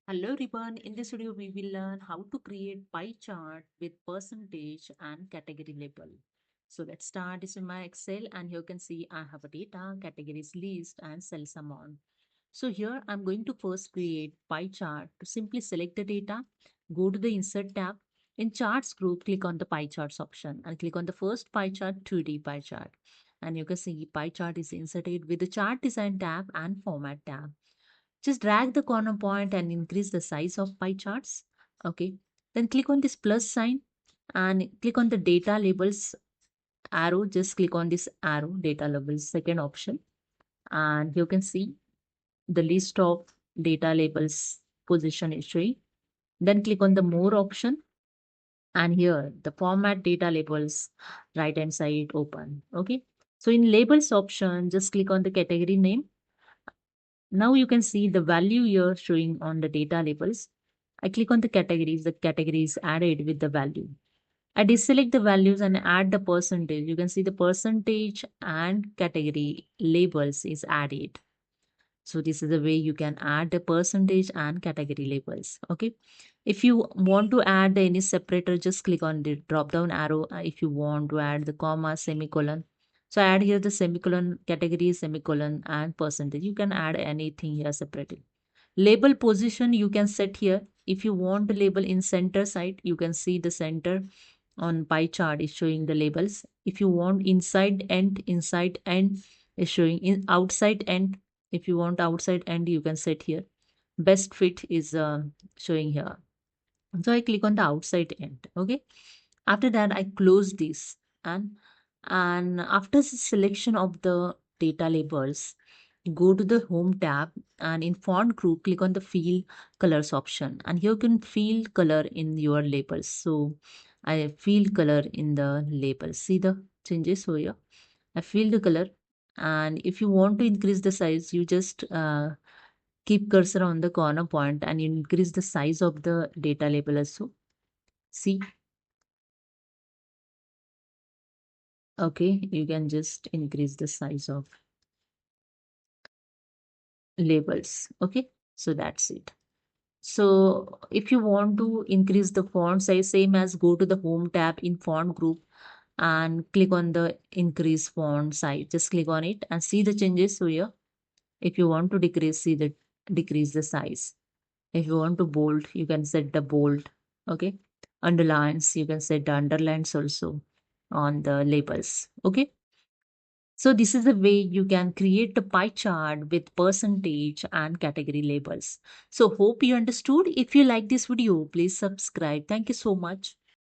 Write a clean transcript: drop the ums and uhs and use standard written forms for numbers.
Hello everyone, in this video we will learn how to create pie chart with percentage and category label. So let's start. This is my Excel and here you can see I have a data, categories list and sales amount. So here I'm going to first create pie chart. To simply select the data, go to the insert tab. In charts group, click on the pie charts option and click on the first pie chart 2D pie chart. And you can see pie chart is inserted with the chart design tab and format tab. Just drag the corner point and increase the size of pie charts. Okay. Then click on this plus sign and click on the data labels arrow. Just click on this arrow, data labels, second option. And you can see the list of data labels position is showing. Then click on the more option. And here the format data labels right hand side open. Okay. So in labels option, just click on the category name. Now you can see the value here showing on the data labels. I click on the category is added with the value. I deselect the values and add the percentage. You can see the percentage and category labels is added. So this is the way you can add the percentage and category labels. Okay. If you want to add any separator, just click on the drop down arrow. If you want to add the comma, semicolon. So add here the semicolon, category, semicolon and percentage. You can add anything here separately. Label position you can set here. If you want the label in center side, you can see the center on pie chart is showing the labels. If you want inside end is showing in outside end. If you want outside end, you can set here. Best fit is showing here. So I click on the outside end. Okay. After that, I close this and after the selection of the data labels, go to the home tab and in font group, click on the fill colors option. And here you can fill color in your labels. So I fill color in the labels. See the changes over here. I fill the color. And if you want to increase the size, you just keep cursor on the corner point and increase the size of the data label also. See, okay, you can just increase the size of labels. Okay, so that's it. So if you want to increase the font size, same as go to the home tab in font group and click on the increase font size. Just click on it and see the changes here. If you want to decrease, see the decrease the size. If you want to bold, you can set the bold. Okay. Underlines, you can set the underlines also on the labels. Okay. So this is the way you can create the pie chart with percentage and category labels. So hope you understood. If you like this video, please subscribe. Thank you so much.